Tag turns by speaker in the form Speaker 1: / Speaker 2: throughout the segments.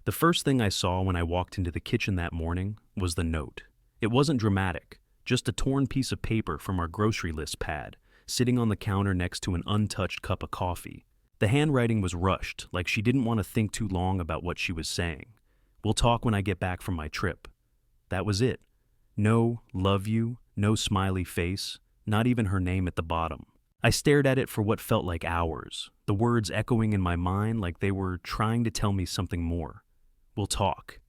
Speaker 1: The first thing I saw when I walked into the kitchen that morning was the note. It wasn't dramatic, just a torn piece of paper from our grocery list pad, sitting on the counter next to an untouched cup of coffee. The handwriting was rushed, like she didn't want to think too long about what she was saying. "We'll talk when I get back from my trip." That was it. No "love you," no smiley face, not even her name at the bottom. I stared at it for what felt like hours, the words echoing in my mind like they were trying to tell me something more. We'll talk.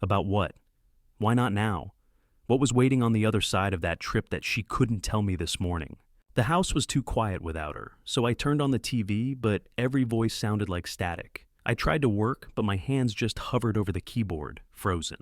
Speaker 1: About what? Why not now? What was waiting on the other side of that trip that she couldn't tell me this morning? The house was too quiet without her, so I turned on the TV, but every voice sounded like static. I tried to work, but my hands just hovered over the keyboard, frozen.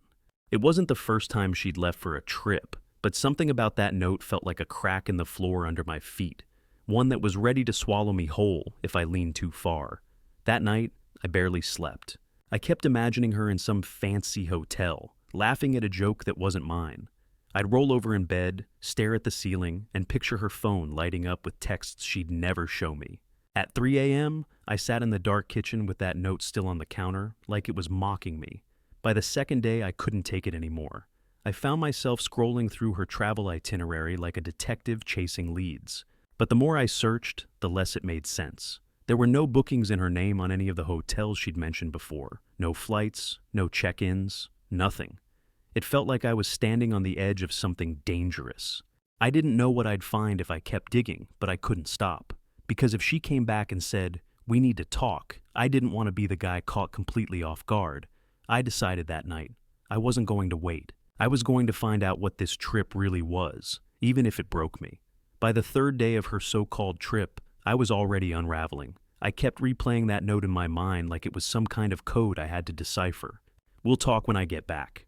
Speaker 1: It wasn't the first time she'd left for a trip, but something about that note felt like a crack in the floor under my feet, one that was ready to swallow me whole if I leaned too far. That night, I barely slept. I kept imagining her in some fancy hotel, laughing at a joke that wasn't mine. I'd roll over in bed, stare at the ceiling, and picture her phone lighting up with texts she'd never show me. At 3 a.m., I sat in the dark kitchen with that note still on the counter, like it was mocking me. By the second day, I couldn't take it anymore. I found myself scrolling through her travel itinerary like a detective chasing leads. But the more I searched, the less it made sense. There were no bookings in her name on any of the hotels she'd mentioned before. No flights, no check-ins, nothing. It felt like I was standing on the edge of something dangerous. I didn't know what I'd find if I kept digging, but I couldn't stop. Because if she came back and said, "We need to talk," I didn't want to be the guy caught completely off guard. I decided that night I wasn't going to wait. I was going to find out what this trip really was, even if it broke me. By the third day of her so-called trip, I was already unraveling. I kept replaying that note in my mind like it was some kind of code I had to decipher. "We'll talk when I get back."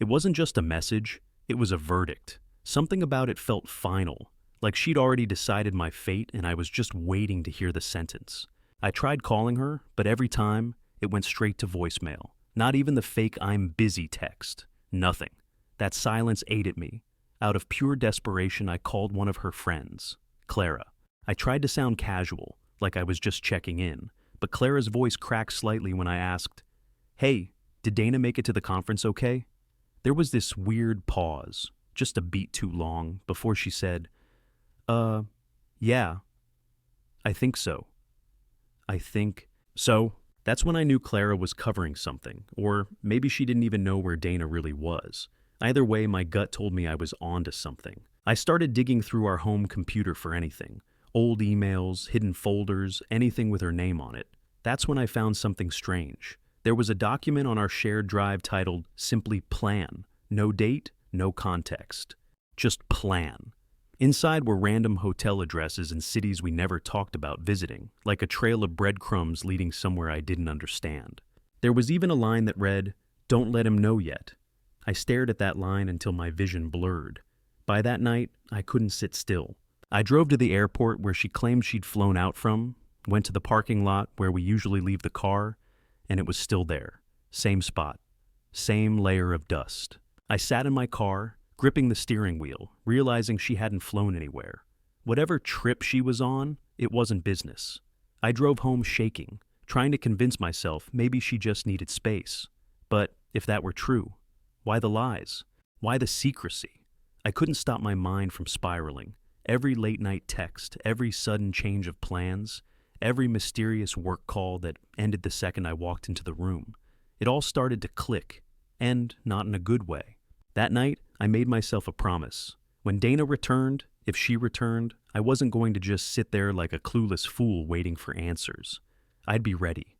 Speaker 1: It wasn't just a message, it was a verdict. Something about it felt final, like she'd already decided my fate and I was just waiting to hear the sentence. I tried calling her, but every time, it went straight to voicemail. Not even the fake "I'm busy" text. Nothing. That silence ate at me. Out of pure desperation, I called one of her friends, Clara. I tried to sound casual, like I was just checking in, but Clara's voice cracked slightly when I asked, "Hey, did Dana make it to the conference okay?" There was this weird pause, just a beat too long, before she said, Yeah, I think so. I think so." That's when I knew Clara was covering something, or maybe she didn't even know where Dana really was. Either way, my gut told me I was onto something. I started digging through our home computer for anything. Old emails, hidden folders, anything with her name on it. That's when I found something strange. There was a document on our shared drive titled simply "Plan." No date, no context. Just plan. Inside were random hotel addresses in cities we never talked about visiting, like a trail of breadcrumbs leading somewhere I didn't understand. There was even a line that read, "Don't let him know yet." I stared at that line until my vision blurred. By that night, I couldn't sit still. I drove to the airport where she claimed she'd flown out from, went to the parking lot where we usually leave the car, and it was still there. Same spot. Same layer of dust. I sat in my car, gripping the steering wheel, realizing she hadn't flown anywhere. Whatever trip she was on, it wasn't business. I drove home shaking, trying to convince myself maybe she just needed space. But if that were true, why the lies? Why the secrecy? I couldn't stop my mind from spiraling. Every late-night text, every sudden change of plans, every mysterious work call that ended the second I walked into the room. It all started to click, and not in a good way. That night, I made myself a promise. When Dana returned, if she returned, I wasn't going to just sit there like a clueless fool waiting for answers. I'd be ready.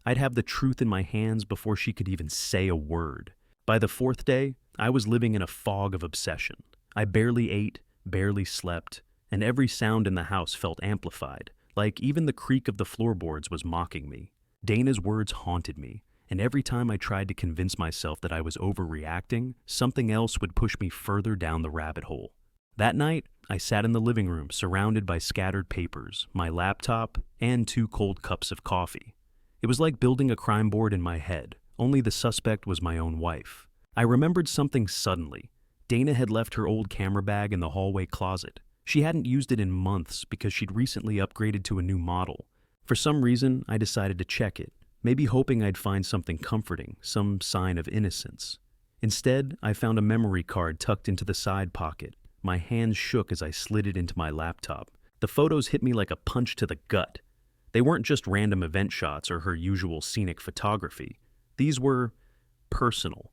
Speaker 1: I'd have the truth in my hands before she could even say a word. By the fourth day, I was living in a fog of obsession. I barely ate, barely slept, and every sound in the house felt amplified, like even the creak of the floorboards was mocking me. Dana's words haunted me, and every time I tried to convince myself that I was overreacting, something else would push me further down the rabbit hole. That night, I sat in the living room surrounded by scattered papers, my laptop, and 2 cold cups of coffee. It was like building a crime board in my head, only the suspect was my own wife. I remembered something suddenly. Dana had left her old camera bag in the hallway closet. She hadn't used it in months because she'd recently upgraded to a new model. For some reason, I decided to check it. maybe hoping I'd find something comforting, some sign of innocence. Instead, I found a memory card tucked into the side pocket. My hands shook as I slid it into my laptop. The photos hit me like a punch to the gut. They weren't just random event shots or her usual scenic photography. These were personal.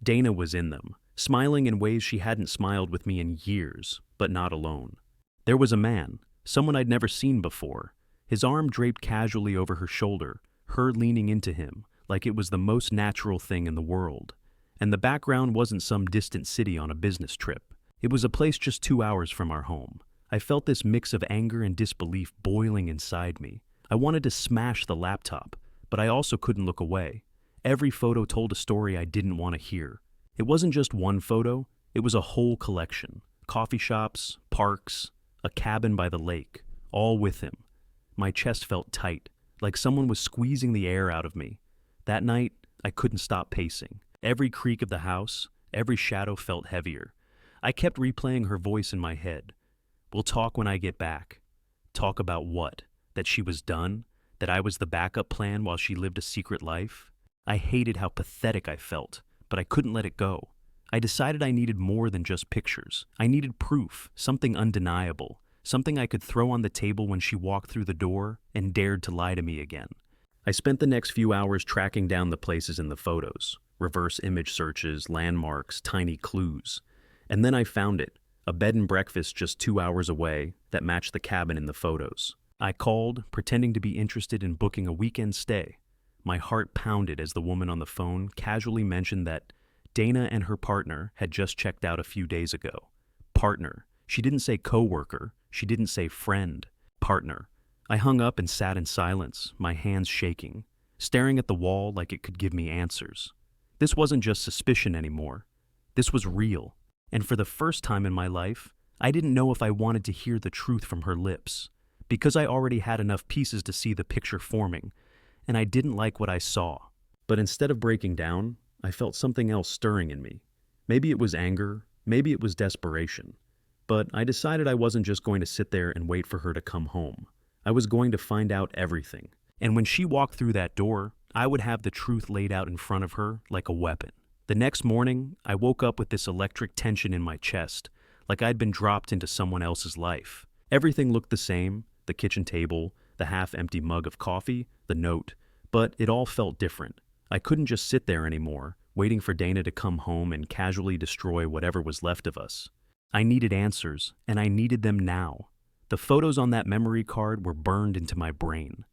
Speaker 1: Dana was in them, smiling in ways she hadn't smiled with me in years, but not alone. There was a man, someone I'd never seen before, his arm draped casually over her shoulder, her leaning into him like it was the most natural thing in the world. And the background wasn't some distant city on a business trip. It was a place just 2 hours from our home. I felt this mix of anger and disbelief boiling inside me. I wanted to smash the laptop, but I also couldn't look away. Every photo told a story I didn't want to hear. It wasn't just one photo, it was a whole collection. Coffee shops, parks, a cabin by the lake, all with him. My chest felt tight, like someone was squeezing the air out of me. That night, I couldn't stop pacing. Every creak of the house, every shadow felt heavier. I kept replaying her voice in my head. "We'll talk when I get back." Talk about what? That she was done? That I was the backup plan while she lived a secret life? I hated how pathetic I felt, but I couldn't let it go. I decided I needed more than just pictures. I needed proof, something undeniable, something I could throw on the table when she walked through the door and dared to lie to me again. I spent the next few hours tracking down the places in the photos, reverse image searches, landmarks, tiny clues. And then I found it, a bed and breakfast just 2 hours away that matched the cabin in the photos. I called, pretending to be interested in booking a weekend stay. My heart pounded as the woman on the phone casually mentioned that Dana and her partner had just checked out a few days ago. Partner. She didn't say coworker. She didn't say friend. Partner. I hung up and sat in silence, my hands shaking, staring at the wall like it could give me answers. This wasn't just suspicion anymore. This was real. And for the first time in my life, I didn't know if I wanted to hear the truth from her lips, because I already had enough pieces to see the picture forming, and I didn't like what I saw. But instead of breaking down, I felt something else stirring in me. Maybe it was anger, maybe it was desperation. But I decided I wasn't just going to sit there and wait for her to come home. I was going to find out everything. And when she walked through that door, I would have the truth laid out in front of her like a weapon. The next morning, I woke up with this electric tension in my chest, like I'd been dropped into someone else's life. Everything looked the same, the kitchen table, the half-empty mug of coffee, the note, but it all felt different. I couldn't just sit there anymore, waiting for Dana to come home and casually destroy whatever was left of us. I needed answers, and I needed them now. The photos on that memory card were burned into my brain.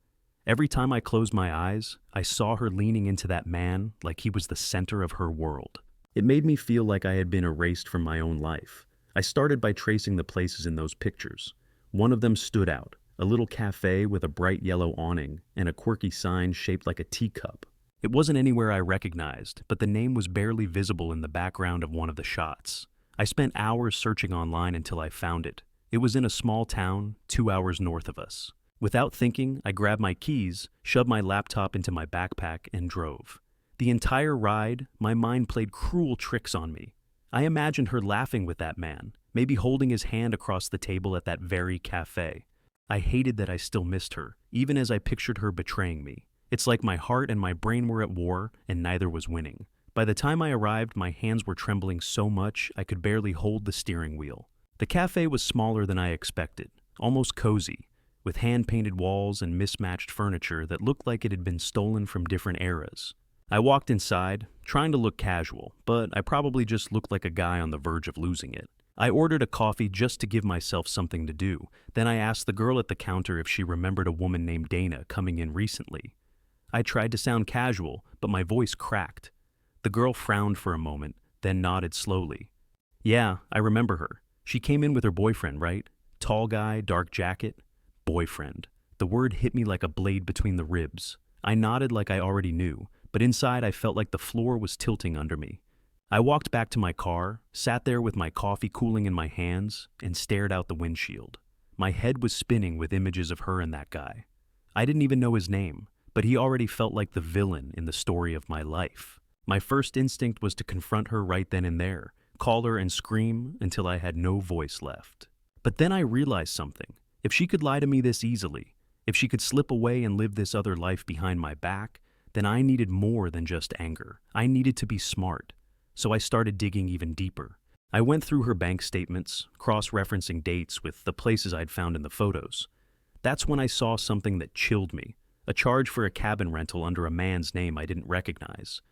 Speaker 1: Every time I closed my eyes, I saw her leaning into that man like he was the center of her world. It made me feel like I had been erased from my own life. I started by tracing the places in those pictures. One of them stood out, a little cafe with a bright yellow awning and a quirky sign shaped like a teacup. It wasn't anywhere I recognized, but the name was barely visible in the background of one of the shots. I spent hours searching online until I found it. It was in a small town, 2 hours north of us. Without thinking, I grabbed my keys, shoved my laptop into my backpack, and drove. The entire ride, my mind played cruel tricks on me. I imagined her laughing with that man, maybe holding his hand across the table at that very cafe. I hated that I still missed her, even as I pictured her betraying me. It's like my heart and my brain were at war, and neither was winning. By the time I arrived, my hands were trembling so much I could barely hold the steering wheel. The cafe was smaller than I expected, almost cozy, with hand-painted walls and mismatched furniture that looked like it had been stolen from different eras. I walked inside, trying to look casual, but I probably just looked like a guy on the verge of losing it. I ordered a coffee just to give myself something to do. Then I asked the girl at the counter if she remembered a woman named Dana coming in recently. I tried to sound casual, but my voice cracked. The girl frowned for a moment, then nodded slowly. "Yeah, I remember her. She came in with her boyfriend, right? Tall guy, dark jacket." Boyfriend. The word hit me like a blade between the ribs. I nodded like I already knew, but inside I felt like the floor was tilting under me. I walked back to my car, sat there with my coffee cooling in my hands, and stared out the windshield. My head was spinning with images of her and that guy. I didn't even know his name, but he already felt like the villain in the story of my life. My first instinct was to confront her right then and there, call her and scream until I had no voice left. But then I realized something. If she could lie to me this easily, if she could slip away and live this other life behind my back, then I needed more than just anger. I needed to be smart. So I started digging even deeper. I went through her bank statements, cross-referencing dates with the places I'd found in the photos. That's when I saw something that chilled me, a charge for a cabin rental under a man's name I didn't recognize.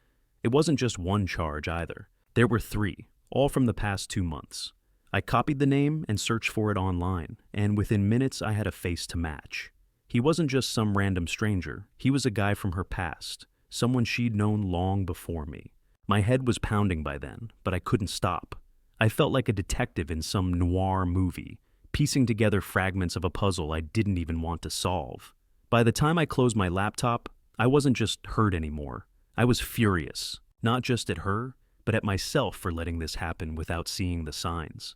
Speaker 1: It wasn't just one charge either. There were 3, all from the past 2 months. I copied the name and searched for it online, and within minutes I had a face to match. He wasn't just some random stranger, he was a guy from her past, someone she'd known long before me. My head was pounding by then, but I couldn't stop. I felt like a detective in some noir movie, piecing together fragments of a puzzle I didn't even want to solve. By the time I closed my laptop, I wasn't just hurt anymore. I was furious, not just at her, but at myself for letting this happen without seeing the signs.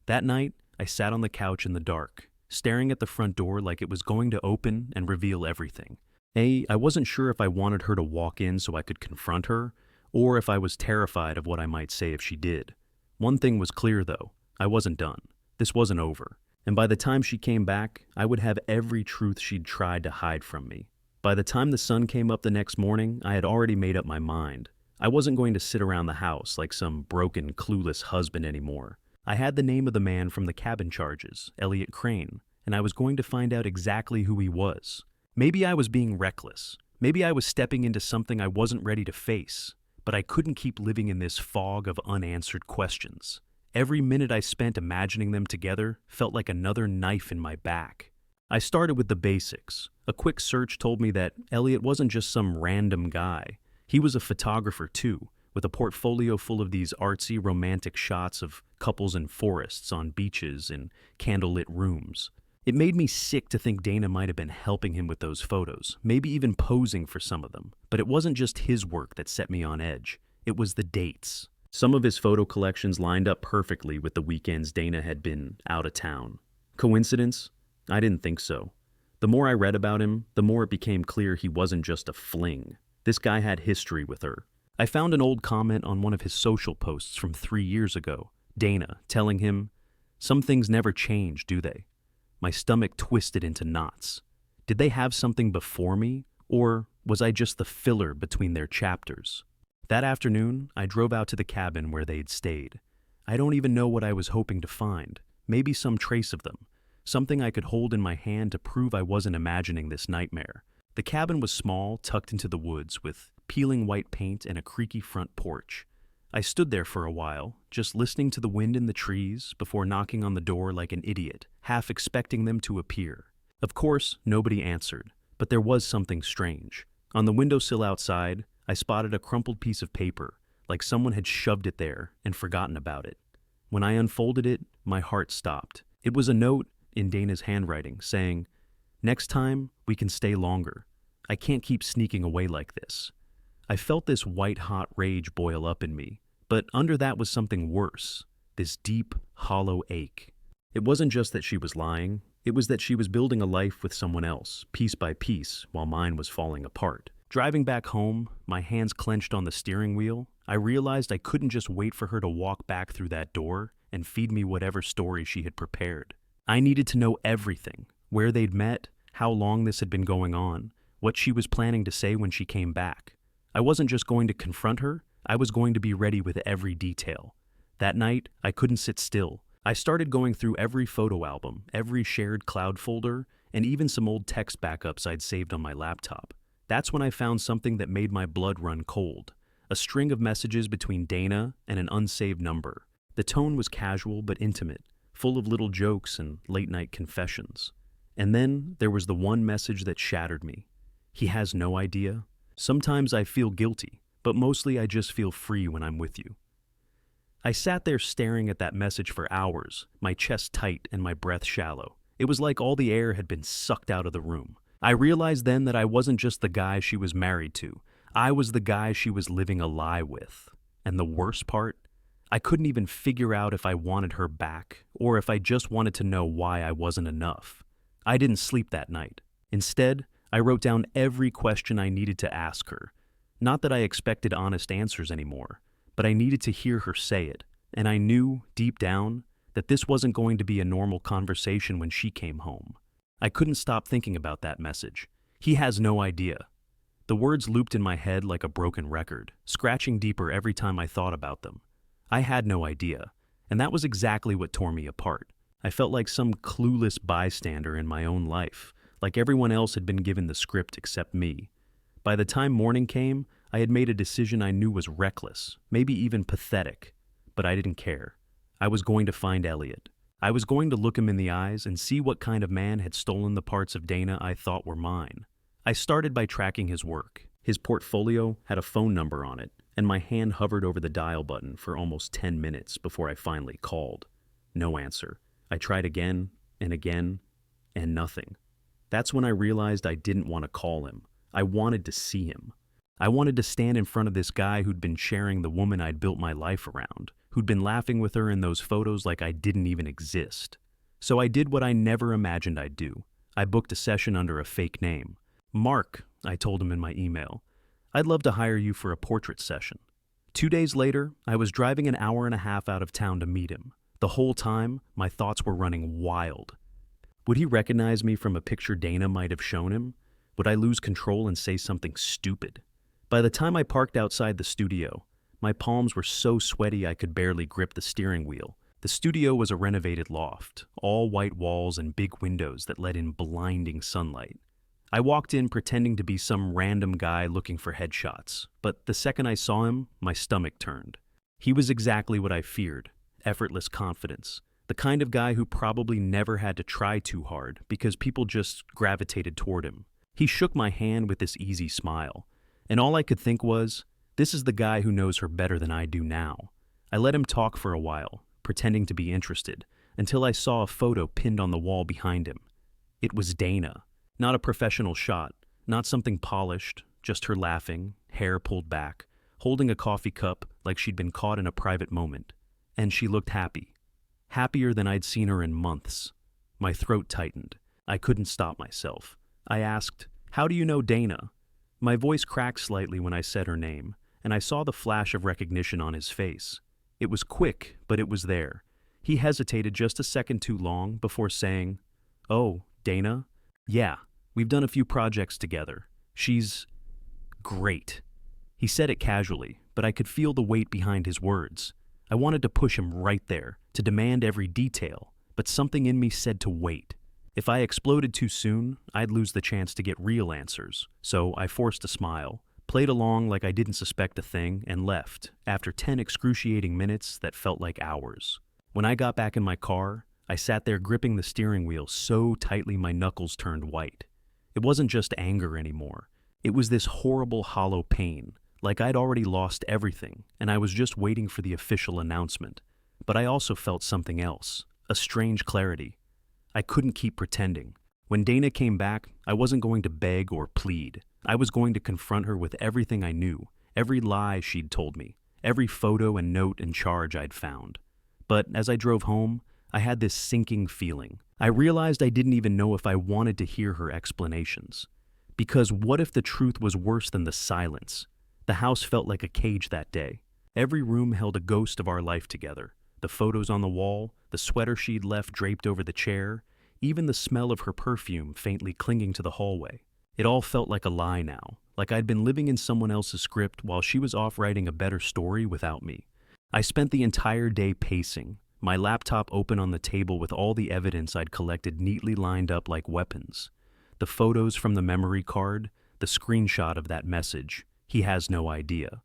Speaker 1: That night, I sat on the couch in the dark, staring at the front door like it was going to open and reveal everything. I wasn't sure if I wanted her to walk in so I could confront her, or if I was terrified of what I might say if she did. One thing was clear though, I wasn't done. This wasn't over. And by the time she came back, I would have every truth she'd tried to hide from me. By the time the sun came up the next morning, I had already made up my mind. I wasn't going to sit around the house like some broken, clueless husband anymore. I had the name of the man from the cabin charges, Elliot Crane, and I was going to find out exactly who he was. Maybe I was being reckless. Maybe I was stepping into something I wasn't ready to face. But I couldn't keep living in this fog of unanswered questions. Every minute I spent imagining them together felt like another knife in my back. I started with the basics. A quick search told me that Elliot wasn't just some random guy. He was a photographer too, with a portfolio full of these artsy, romantic shots of couples in forests, on beaches, in candlelit rooms. It made me sick to think Dana might have been helping him with those photos, maybe even posing for some of them. But it wasn't just his work that set me on edge. It was the dates. Some of his photo collections lined up perfectly with the weekends Dana had been out of town. Coincidence? I didn't think so. The more I read about him, the more it became clear he wasn't just a fling. This guy had history with her. I found an old comment on one of his social posts from 3 years ago. Dana telling him, "Some things never change, do they?" My stomach twisted into knots. Did they have something before me, or was I just the filler between their chapters? That afternoon, I drove out to the cabin where they'd stayed. I don't even know what I was hoping to find. Maybe some trace of them. Something I could hold in my hand to prove I wasn't imagining this nightmare. The cabin was small, tucked into the woods, with peeling white paint and a creaky front porch. I stood there for a while, just listening to the wind in the trees before knocking on the door like an idiot, half expecting them to appear. Of course, nobody answered, but there was something strange. On the windowsill outside, I spotted a crumpled piece of paper, like someone had shoved it there and forgotten about it. When I unfolded it, my heart stopped. It was a note in Dana's handwriting saying, "Next time, we can stay longer. I can't keep sneaking away like this." I felt this white-hot rage boil up in me, but under that was something worse, this deep, hollow ache. It wasn't just that she was lying, it was that she was building a life with someone else, piece by piece, while mine was falling apart. Driving back home, my hands clenched on the steering wheel, I realized I couldn't just wait for her to walk back through that door and feed me whatever story she had prepared. I needed to know everything, where they'd met, how long this had been going on, what she was planning to say when she came back. I wasn't just going to confront her, I was going to be ready with every detail. That night, I couldn't sit still. I started going through every photo album, every shared cloud folder, and even some old text backups I'd saved on my laptop. That's when I found something that made my blood run cold. A string of messages between Dana and an unsaved number. The tone was casual but intimate, full of little jokes and late-night confessions. And then there was the one message that shattered me. "He has no idea. Sometimes I feel guilty, but mostly I just feel free when I'm with you." I sat there staring at that message for hours, my chest tight and my breath shallow. It was like all the air had been sucked out of the room. I realized then that I wasn't just the guy she was married to. I was the guy she was living a lie with. And the worst part? I couldn't even figure out if I wanted her back, or if I just wanted to know why I wasn't enough. I didn't sleep that night. Instead, I wrote down every question I needed to ask her. Not that I expected honest answers anymore, but I needed to hear her say it, and I knew, deep down, that this wasn't going to be a normal conversation when she came home. I couldn't stop thinking about that message. He has no idea. The words looped in my head like a broken record, scratching deeper every time I thought about them. I had no idea, and that was exactly what tore me apart. I felt like some clueless bystander in my own life, like everyone else had been given the script except me. By the time morning came, I had made a decision I knew was reckless, maybe even pathetic, but I didn't care. I was going to find Elliot. I was going to look him in the eyes and see what kind of man had stolen the parts of Dana I thought were mine. I started by tracking his work. His portfolio had a phone number on it, and my hand hovered over the dial button for almost 10 minutes before I finally called. No answer. I tried again, and nothing. That's when I realized I didn't want to call him. I wanted to see him. I wanted to stand in front of this guy who'd been sharing the woman I'd built my life around, who'd been laughing with her in those photos like I didn't even exist. So I did what I never imagined I'd do. I booked a session under a fake name. Mark, I told him in my email, I'd love to hire you for a portrait session. 2 days later, I was driving an hour and a half out of town to meet him. The whole time, my thoughts were running wild. Would he recognize me from a picture Dana might have shown him? Would I lose control and say something stupid? By the time I parked outside the studio, my palms were so sweaty I could barely grip the steering wheel. The studio was a renovated loft, all white walls and big windows that let in blinding sunlight. I walked in pretending to be some random guy looking for headshots, but the second I saw him, my stomach turned. He was exactly what I feared, effortless confidence, the kind of guy who probably never had to try too hard because people just gravitated toward him. He shook my hand with this easy smile, and all I could think was, this is the guy who knows her better than I do now. I let him talk for a while, pretending to be interested, until I saw a photo pinned on the wall behind him. It was Dana. Not a professional shot, not something polished, just her laughing, hair pulled back, holding a coffee cup like she'd been caught in a private moment. And she looked happy. Happier than I'd seen her in months. My throat tightened. I couldn't stop myself. I asked, "How do you know Dana?" My voice cracked slightly when I said her name, and I saw the flash of recognition on his face. It was quick, but it was there. He hesitated just a second too long before saying, "Oh, Dana? Yeah, we've done a few projects together. She's great." He said it casually, but I could feel the weight behind his words. I wanted to push him right there, to demand every detail, but something in me said to wait. If I exploded too soon, I'd lose the chance to get real answers, so I forced a smile, played along like I didn't suspect a thing, and left, after 10 excruciating minutes that felt like hours. When I got back in my car, I sat there gripping the steering wheel so tightly my knuckles turned white. It wasn't just anger anymore. It was this horrible hollow pain, like I'd already lost everything, and I was just waiting for the official announcement. But I also felt something else, a strange clarity. I couldn't keep pretending. When Dana came back, I wasn't going to beg or plead. I was going to confront her with everything I knew, every lie she'd told me, every photo and note and charge I'd found. But as I drove home, I had this sinking feeling. I realized I didn't even know if I wanted to hear her explanations. Because what if the truth was worse than the silence? The house felt like a cage that day. Every room held a ghost of our life together. The photos on the wall, the sweater she'd left draped over the chair, even the smell of her perfume faintly clinging to the hallway. It all felt like a lie now, like I'd been living in someone else's script while she was off writing a better story without me. I spent the entire day pacing, my laptop open on the table with all the evidence I'd collected neatly lined up like weapons. The photos from the memory card, the screenshot of that message, "He has no idea."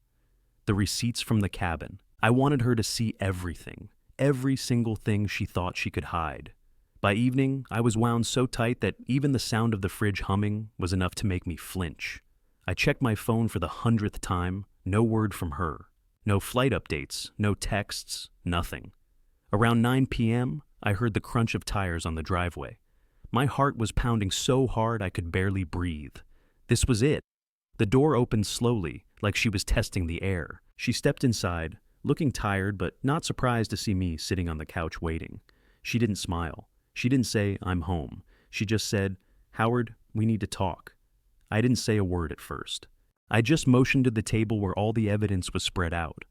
Speaker 1: The receipts from the cabin. I wanted her to see everything, every single thing she thought she could hide. By evening, I was wound so tight that even the sound of the fridge humming was enough to make me flinch. I checked my phone for the 100th time, no word from her. No flight updates, no texts, nothing. Around 9 p.m., I heard the crunch of tires on the driveway. My heart was pounding so hard I could barely breathe. This was it. The door opened slowly, like she was testing the air. She stepped inside, looking tired but not surprised to see me sitting on the couch waiting. She didn't smile. She didn't say, "I'm home." She just said, "Howard, we need to talk." I didn't say a word at first. I just motioned to the table where all the evidence was spread out.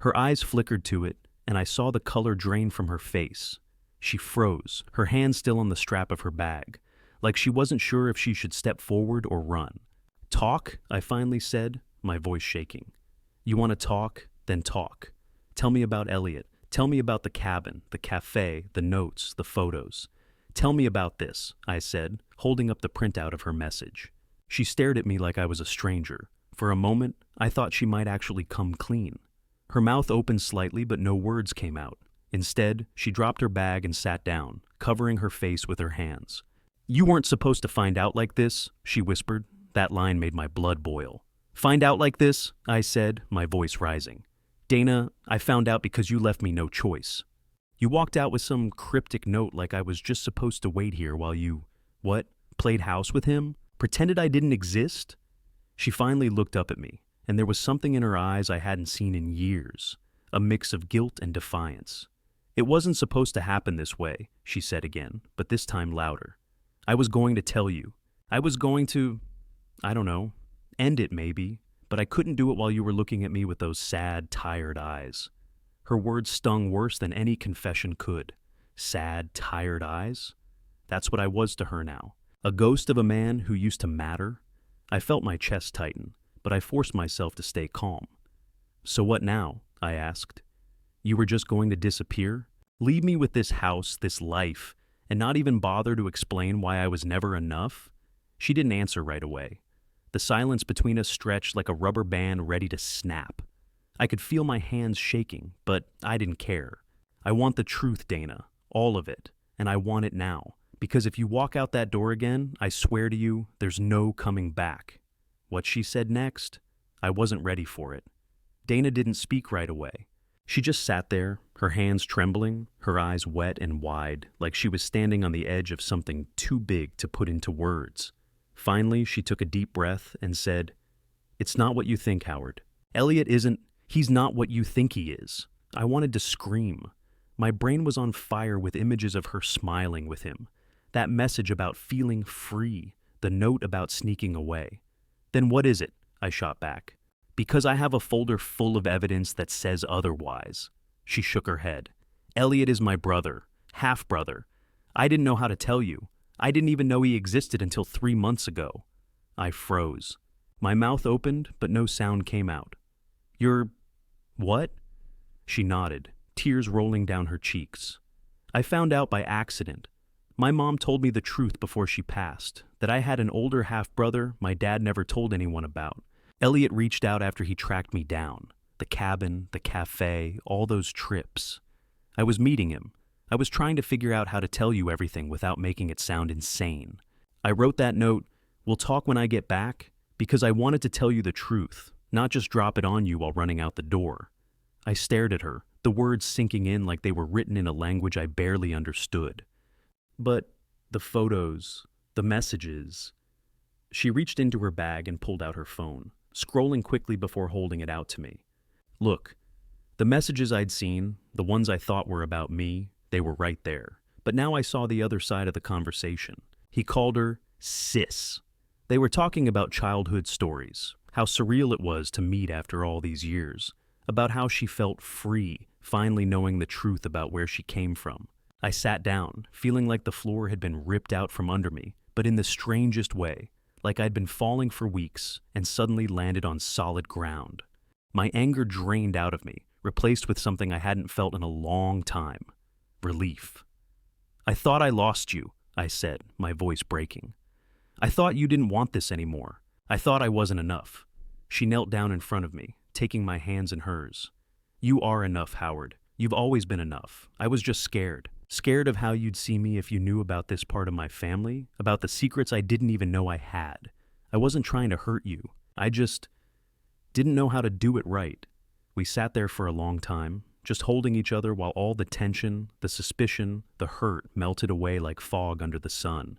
Speaker 1: Her eyes flickered to it, and I saw the color drain from her face. She froze, her hand still on the strap of her bag, like she wasn't sure if she should step forward or run. Talk, I finally said, my voice shaking. You want to talk? Then talk. Tell me about Elliot. Tell me about the cabin, the cafe, the notes, the photos. Tell me about this, I said, holding up the printout of her message. She stared at me like I was a stranger. For a moment, I thought she might actually come clean. Her mouth opened slightly, but no words came out. Instead, she dropped her bag and sat down, covering her face with her hands. You weren't supposed to find out like this, she whispered. That line made my blood boil. Find out like this, I said, my voice rising. Dana, I found out because you left me no choice. You walked out with some cryptic note like I was just supposed to wait here while you, what, played house with him? Pretended I didn't exist? She finally looked up at me, and there was something in her eyes I hadn't seen in years, a mix of guilt and defiance. It wasn't supposed to happen this way, she said again, but this time louder. I was going to tell you. I was going to, I don't know, end it maybe, but I couldn't do it while you were looking at me with those sad, tired eyes. Her words stung worse than any confession could. Sad, tired eyes? That's what I was to her now. A ghost of a man who used to matter? I felt my chest tighten, but I forced myself to stay calm. So what now? I asked. You were just going to disappear? Leave me with this house, this life, and not even bother to explain why I was never enough? She didn't answer right away. The silence between us stretched like a rubber band ready to snap. I could feel my hands shaking, but I didn't care. I want the truth, Dana, all of it, and I want it now. Because if you walk out that door again, I swear to you, there's no coming back. What she said next, I wasn't ready for it. Dana didn't speak right away. She just sat there, her hands trembling, her eyes wet and wide, like she was standing on the edge of something too big to put into words. Finally, she took a deep breath and said, It's not what you think, Howard. Elliot he's not what you think he is. I wanted to scream. My brain was on fire with images of her smiling with him. That message about feeling free, the note about sneaking away. Then what is it? I shot back. Because I have a folder full of evidence that says otherwise. She shook her head. Elliot is my brother, half-brother. I didn't know how to tell you. I didn't even know he existed until 3 months ago. I froze. My mouth opened, but no sound came out. You're... what? She nodded, tears rolling down her cheeks. I found out by accident. My mom told me the truth before she passed, that I had an older half-brother my dad never told anyone about. Elliot reached out after he tracked me down. The cabin, the cafe, all those trips. I was meeting him. I was trying to figure out how to tell you everything without making it sound insane. I wrote that note, "We'll talk when I get back," because I wanted to tell you the truth, not just drop it on you while running out the door. I stared at her, the words sinking in like they were written in a language I barely understood. But the photos, the messages... She reached into her bag and pulled out her phone, scrolling quickly before holding it out to me. Look, the messages I'd seen, the ones I thought were about me, they were right there. But now I saw the other side of the conversation. He called her sis. They were talking about childhood stories, how surreal it was to meet after all these years, about how she felt free, finally knowing the truth about where she came from. I sat down, feeling like the floor had been ripped out from under me, but in the strangest way, like I'd been falling for weeks and suddenly landed on solid ground. My anger drained out of me, replaced with something I hadn't felt in a long time. Relief. I thought I lost you, I said, my voice breaking. I thought you didn't want this anymore. I thought I wasn't enough. She knelt down in front of me, taking my hands in hers. You are enough, Howard. You've always been enough. I was just scared. Scared of how you'd see me if you knew about this part of my family, about the secrets I didn't even know I had. I wasn't trying to hurt you. I just didn't know how to do it right. We sat there for a long time, just holding each other while all the tension, the suspicion, the hurt melted away like fog under the sun.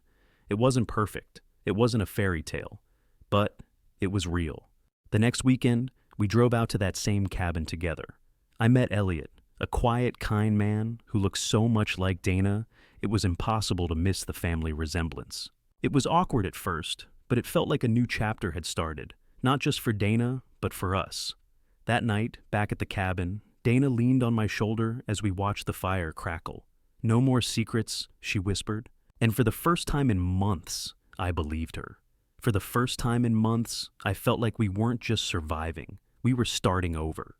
Speaker 1: It wasn't perfect. It wasn't a fairy tale. But it was real. The next weekend, we drove out to that same cabin together. I met Elliot, a quiet, kind man who looked so much like Dana, it was impossible to miss the family resemblance. It was awkward at first, but it felt like a new chapter had started, not just for Dana, but for us. That night, back at the cabin, Dana leaned on my shoulder as we watched the fire crackle. No more secrets, she whispered, and for the first time in months, I believed her. For the first time in months, I felt like we weren't just surviving, we were starting over.